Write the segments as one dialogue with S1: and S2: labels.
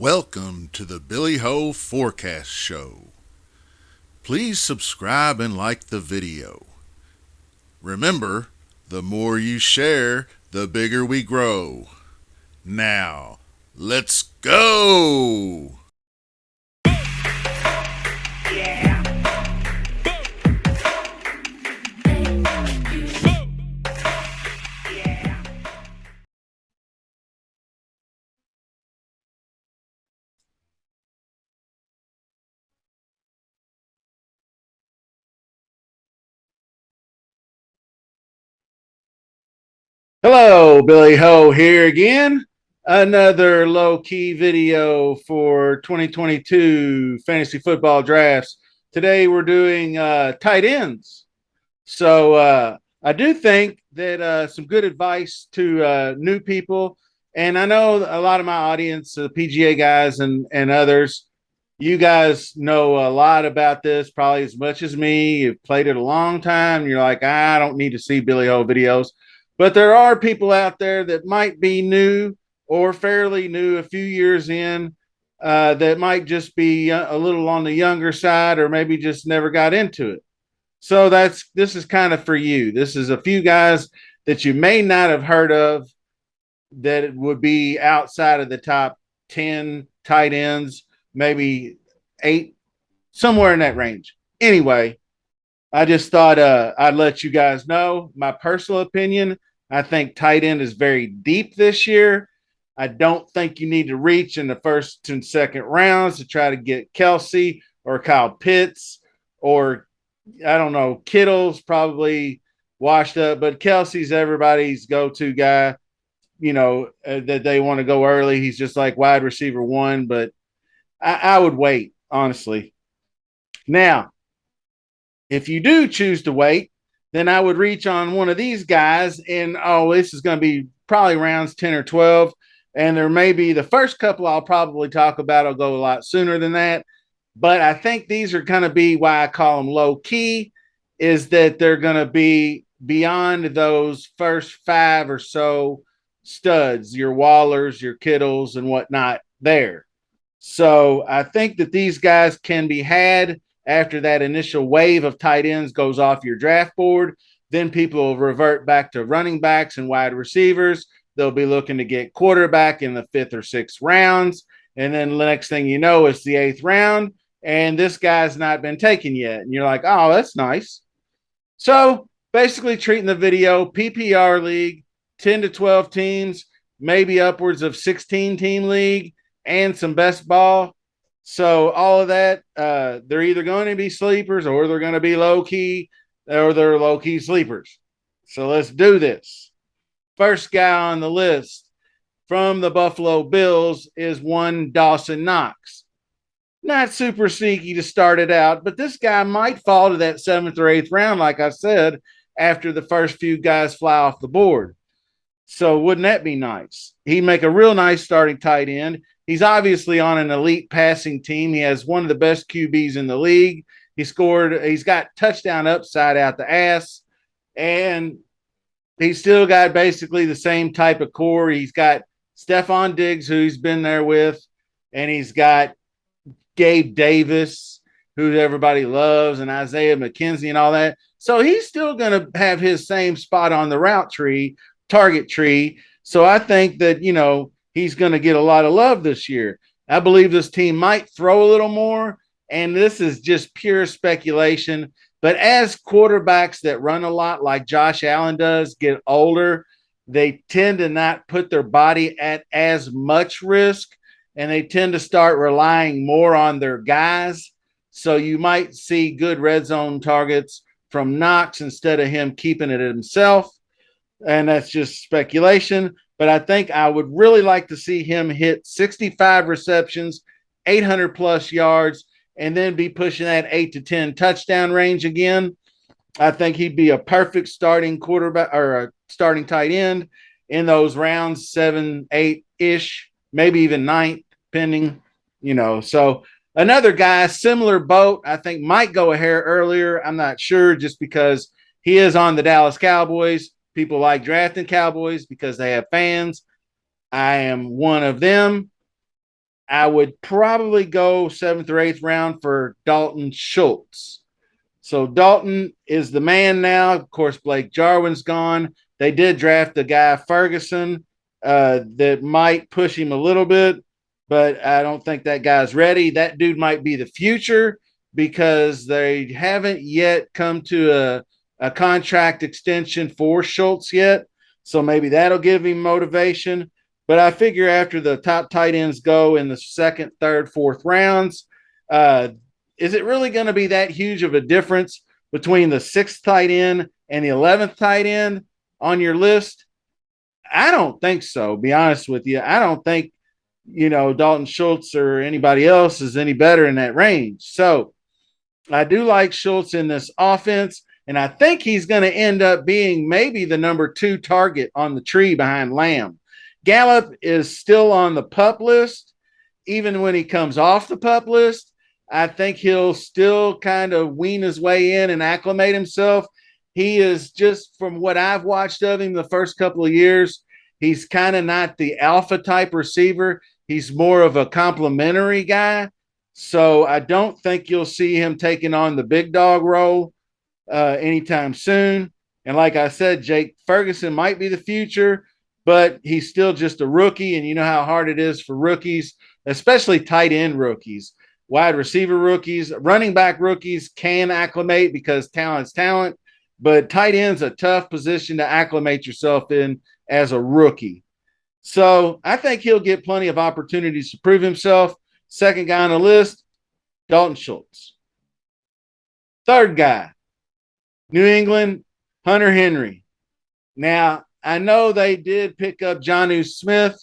S1: Welcome to the Billy Ho Forecast Show. Please subscribe and like the video. Remember, the more you share, the bigger we grow. Now, let's go! Hello, Billy Ho here again. Another low-key video for 2022 fantasy football drafts. Today we're doing tight ends. So I do think that some good advice to new people, and I know a lot of my audience, PGA guys and others, you guys know a lot about this, probably as much as me. You've played it a long time. You're like, I don't need to see Billy Ho videos. But there are people out there that might be new or fairly new, a few years in, that might just be a little on the younger side, or maybe just never got into it. So this is kind of for you. This is a few guys that you may not have heard of that would be outside of the top 10 tight ends, maybe 8, somewhere in that range. Anyway, I just thought I'd let you guys know my personal opinion. I think tight end is very deep this year. I don't think you need to reach in the first and second rounds to try to get Kelsey or Kyle Pitts, or I don't know, Kittle's probably washed up, but Kelsey's everybody's go-to guy, that they want to go early. He's just like wide receiver one, but I would wait, honestly. Now, if you do choose to wait, then I would reach on one of these guys, and this is going to be probably rounds 10 or 12. And there may be the first couple I'll probably talk about. I'll go a lot sooner than that. But I think these are going to be why I call them low key, is that they're going to be beyond those first 5 or so studs, your Wallers, your Kittles, and whatnot there. So I think that these guys can be had after that initial wave of tight ends goes off your draft board. Then people will revert back to running backs and wide receivers. They'll be looking to get quarterback in the 5th or 6th rounds. And then the next thing you know, it's the 8th round, and this guy's not been taken yet. And you're like, oh, that's nice. So basically treating the video PPR league, 10 to 12 teams, maybe upwards of 16-team league, and some best ball. So all of that, they're either going to be sleepers or they're going to be low-key, or they're low-key sleepers. So let's do this. First guy on the list from the Buffalo Bills is one Dawson Knox. Not super sneaky to start it out, but this guy might fall to that 7th or 8th round, like I said, after the first few guys fly off the board. So wouldn't that be nice? He'd make a real nice starting tight end. He's obviously on an elite passing team. He has one of the best QBs in the league. He's got touchdown upside out the ass, and he's still got basically the same type of core. He's got Stephon Diggs, who he's been there with, and he's got Gabe Davis, who everybody loves, and Isaiah McKenzie and all that. So he's still going to have his same spot on the target tree. So I think that, he's going to get a lot of love this year. I believe this team might throw a little more, and this is just pure speculation. But as quarterbacks that run a lot, like Josh Allen does, get older, they tend to not put their body at as much risk, and they tend to start relying more on their guys. So you might see good red zone targets from Knox instead of him keeping it himself. And that's just speculation. But I think I would really like to see him hit 65 receptions, 800 plus yards, and then be pushing that 8 to 10 touchdown range again. I think he'd be a perfect starting quarterback or a starting tight end in those rounds, 7, 8-ish, maybe even 9, depending, So another guy, similar boat, I think might go a hair earlier. I'm not sure, just because he is on the Dallas Cowboys. People like drafting Cowboys because they have fans. I am one of them. I would probably go seventh or eighth round for Dalton Schultz. So Dalton is the man now. Of course, Blake Jarwin's gone. They did draft the guy Ferguson that might push him a little bit, but I don't think that guy's ready. That dude might be the future because they haven't yet come to a contract extension for Schultz yet. So maybe that'll give him motivation. But I figure after the top tight ends go in the second, third, fourth rounds, uh, is it really going to be that huge of a difference between the sixth tight end and the 11th tight end on your list? I don't think so. Be honest with you. I don't think, Dalton Schultz or anybody else is any better in that range. So I do like Schultz in this offense. And I think he's going to end up being maybe the number 2 target on the tree behind Lamb. Gallup is still on the pup list. Even when he comes off the pup list, I think he'll still kind of wean his way in and acclimate himself. He is, just from what I've watched of him the first couple of years, he's kind of not the alpha type receiver. He's more of a complimentary guy. So I don't think you'll see him taking on the big dog role anytime soon. And like I said, Jake Ferguson might be the future, but he's still just a rookie. And you know how hard it is for rookies, especially tight end rookies, wide receiver rookies, running back rookies can acclimate because talent's talent, but tight end's a tough position to acclimate yourself in as a rookie. So I think he'll get plenty of opportunities to prove himself. Second guy on the list, Dalton Schultz. Third guy, New England, Hunter Henry. Now, I know they did pick up Jonnu Smith,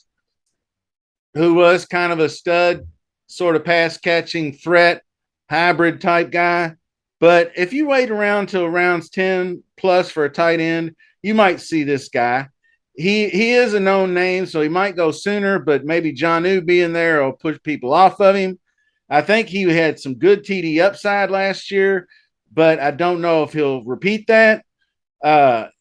S1: who was kind of a stud, sort of pass catching threat, hybrid type guy. But if you wait around till rounds 10 plus for a tight end, you might see this guy. He is a known name, so he might go sooner, but maybe Jonnu being there will push people off of him. I think he had some good TD upside last year, but I don't know if he'll repeat that.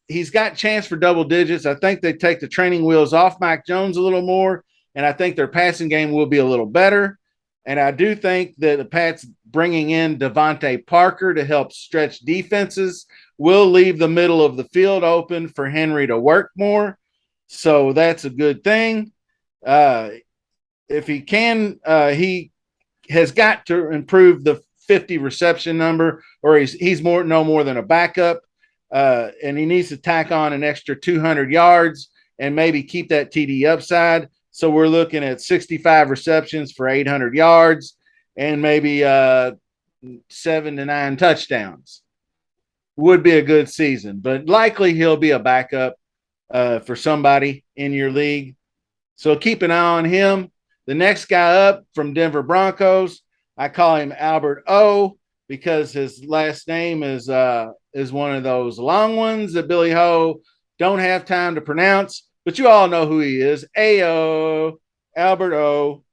S1: He's got chance for double digits. I think they take the training wheels off Mac Jones a little more, and I think their passing game will be a little better. And I do think that the Pats bringing in Devontae Parker to help stretch defenses will leave the middle of the field open for Henry to work more. So that's a good thing. If he can, he has got to improve the 50 reception number, or he's no more than a backup. And he needs to tack on an extra 200 yards and maybe keep that TD upside. So we're looking at 65 receptions for 800 yards and maybe 7 to 9 touchdowns. Would be a good season, but likely he'll be a backup for somebody in your league. So keep an eye on him. The next guy up from Denver Broncos, I call him Albert O because his last name is one of those long ones that Billy Ho don't have time to pronounce, but you all know who he is. A-O, Albert O.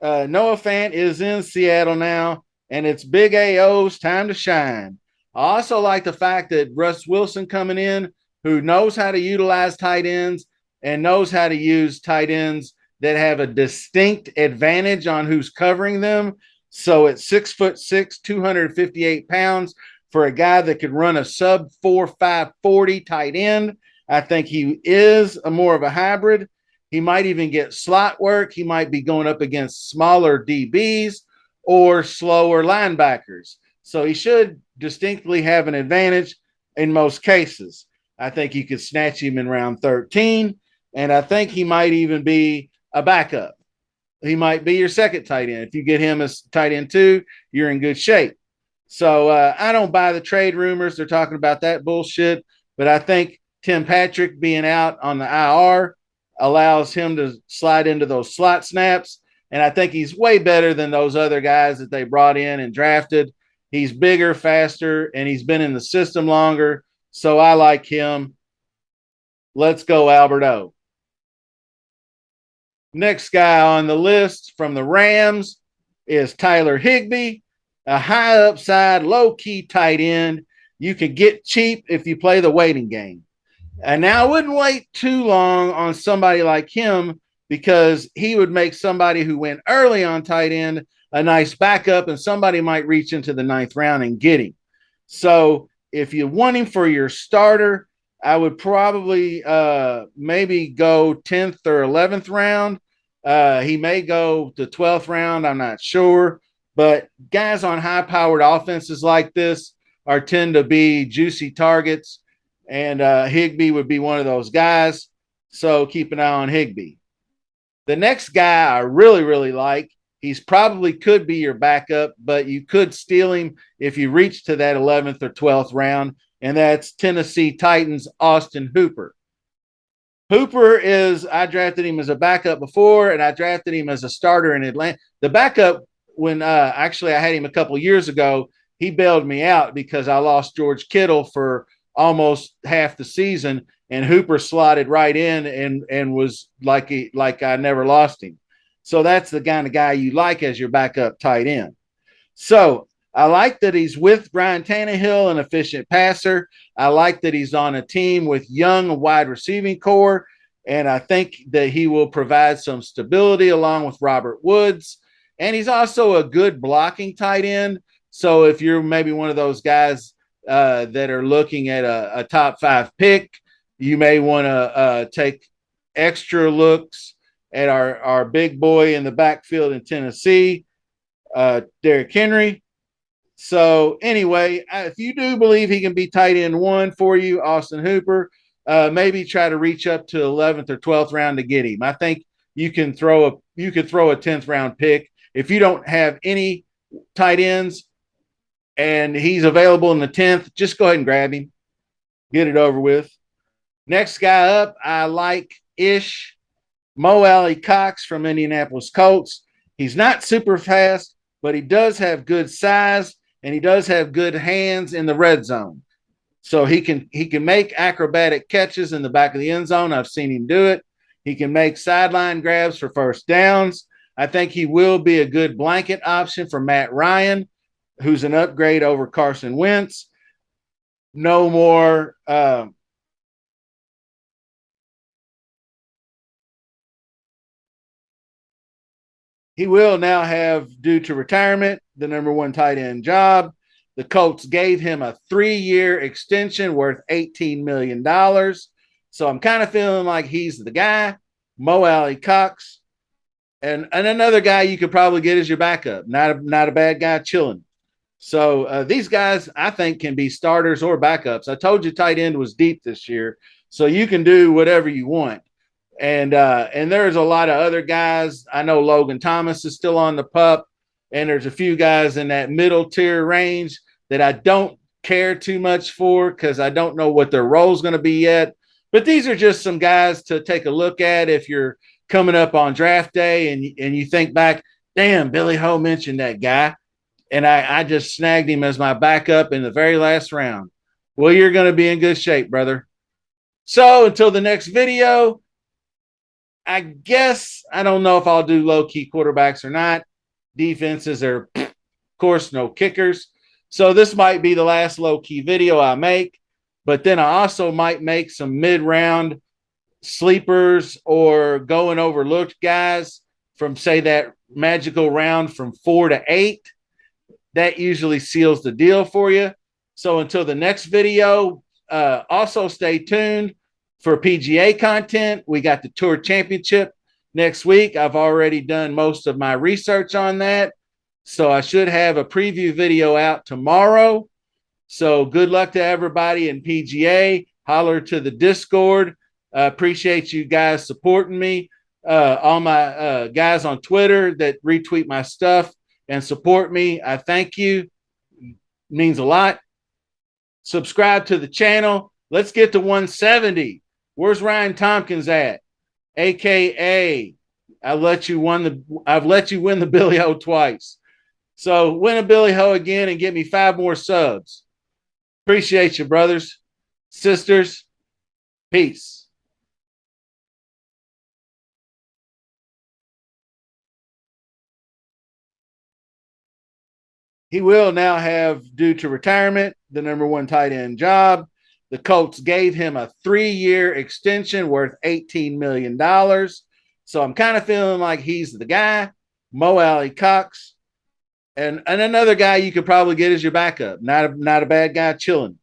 S1: Noah Fant is in Seattle now, and it's Big A-O's time to shine. I also like the fact that Russ Wilson coming in, who knows how to utilize tight ends and knows how to use tight ends that have a distinct advantage on who's covering them. So at 6'6", 258 pounds, for a guy that could run a sub 4.5 40 tight end, I think he is more of a hybrid. He might even get slot work. He might be going up against smaller DBs or slower linebackers. So he should distinctly have an advantage in most cases. I think you could snatch him in round 13, and I think he might even be a backup. He might be your second tight end. If you get him as tight end 2, you're in good shape. So I don't buy the trade rumors. They're talking about that bullshit. But I think Tim Patrick being out on the IR allows him to slide into those slot snaps. And I think he's way better than those other guys that they brought in and drafted. He's bigger, faster, and he's been in the system longer. So I like him. Let's go, Albert O. Next guy on the list from the Rams is Tyler Higbee, a high upside, low key tight end. You can get cheap if you play the waiting game. And now I wouldn't wait too long on somebody like him because he would make somebody who went early on tight end a nice backup, and somebody might reach into the ninth round and get him. So if you want him for your starter, I would probably maybe go 10th or 11th round. He may go the 12th round. I'm not sure. But guys on high powered offenses like this are tend to be juicy targets. And Higbee would be one of those guys. So keep an eye on Higbee. The next guy I really, really like, he's probably could be your backup, but you could steal him if you reach to that 11th or 12th round, and that's Tennessee Titans Austin Hooper. Hooper is, I drafted him as a backup before, and I drafted him as a starter in Atlanta. The backup, when actually I had him a couple years ago, he bailed me out because I lost George Kittle for almost half the season, and Hooper slotted right in and was like I never lost him. So that's the kind of guy you like as your backup tight end. So I like that he's with Brian Tannehill, an efficient passer. I like that he's on a team with young wide receiving core, and I think that he will provide some stability along with Robert Woods. And he's also a good blocking tight end. So if you're maybe one of those guys that are looking at a top 5 pick, you may want to take extra looks at our big boy in the backfield in Tennessee, Derrick Henry. So anyway, if you do believe he can be tight end 1 for you, Austin Hooper, maybe try to reach up to 11th or 12th round to get him. I think you can throw a 10th round pick if you don't have any tight ends and he's available in the 10th. Just go ahead and grab him, get it over with. Next guy up, I like Mo Alley-Cox from Indianapolis Colts. He's not super fast, but he does have good size and he does have good hands in the red zone. So he can make acrobatic catches in the back of the end zone. I've seen him do it. He can make sideline grabs for first downs. I think he will be a good blanket option for Matt Ryan, who's an upgrade over Carson Wentz. No more he will now have, due to retirement, the number 1 tight end job. The Colts gave him a 3-year extension worth $18 million. So I'm kind of feeling like he's the guy. Mo Alley-Cox. And another guy you could probably get as your backup. Not a bad guy chilling. So these guys, I think, can be starters or backups. I told you tight end was deep this year. So you can do whatever you want. And there's a lot of other guys. I know Logan Thomas is still on the pup, and there's a few guys in that middle tier range that I don't care too much for because I don't know what their role is going to be yet. But these are just some guys to take a look at if you're coming up on draft day and you think back, damn, Billy Ho mentioned that guy, and I just snagged him as my backup in the very last round. Well, you're going to be in good shape, brother. So until the next video, I guess I don't know if I'll do low-key quarterbacks or not. Defenses are, of course, no kickers. So this might be the last low-key video I make, but then I also might make some mid-round sleepers or going overlooked guys from, say, that magical round from 4 to 8. That usually seals the deal for you. So until the next video, also stay tuned for PGA content. We got the Tour Championship next week. I've already done most of my research on that. So I should have a preview video out tomorrow. So good luck to everybody in PGA. Holler to the Discord. Appreciate you guys supporting me. All my guys on Twitter that retweet my stuff and support me, I thank you. It means a lot. Subscribe to the channel. Let's get to 170. Where's Ryan Tompkins at? AKA, I've let you win the Billy Ho twice. So win a Billy Ho again and get me 5 more subs. Appreciate you, brothers, sisters. Peace. He will now have, due to retirement, the number 1 tight end job. The Colts gave him a 3-year extension worth $18 million. So I'm kind of feeling like he's the guy. Mo Alley Cox, and another guy you could probably get as your backup. Not a bad guy, chilling.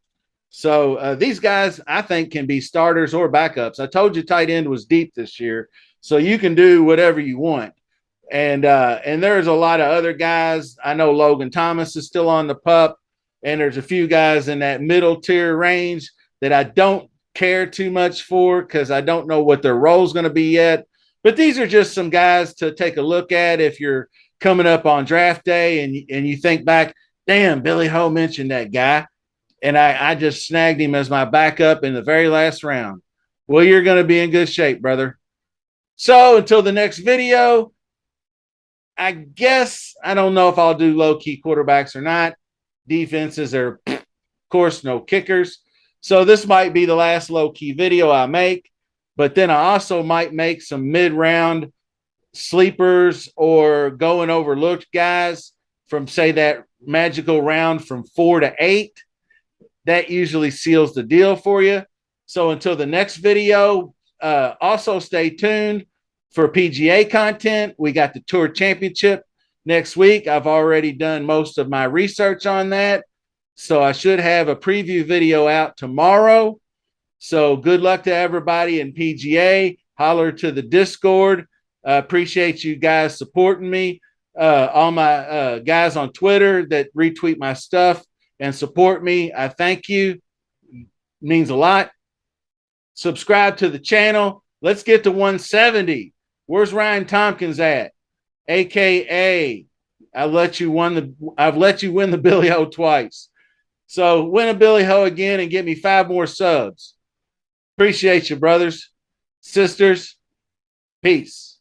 S1: So these guys, I think, can be starters or backups. I told you tight end was deep this year, so you can do whatever you want. And there's a lot of other guys. I know Logan Thomas is still on the pup, and there's a few guys in that middle tier range that I don't care too much for because I don't know what their role is going to be yet. But these are just some guys to take a look at if you're coming up on draft day and you think back, damn, Billy Ho mentioned that guy, and I just snagged him as my backup in the very last round. Well, you're going to be in good shape, brother. So until the next video, I guess I don't know if I'll do low key quarterbacks or not. Defenses are, of course, no kickers. So this might be the last low key video I make, but then I also might make some mid round sleepers or going overlooked guys from, say, that magical round from 4 to 8. That usually seals the deal for you. So until the next video, also stay tuned for PGA content. We got the Tour Championship next week. I've already done most of my research on that. So I should have a preview video out tomorrow. So good luck to everybody in PGA. Holler to the Discord. Appreciate you guys supporting me. All my guys on Twitter that retweet my stuff and support me, I thank you. It means a lot. Subscribe to the channel. Let's get to 170. Where's Ryan Tompkins at? AKA, I've let you win the Billy Ho twice. So win a Billy Ho again and get me 5 more subs. Appreciate you, brothers, sisters. Peace.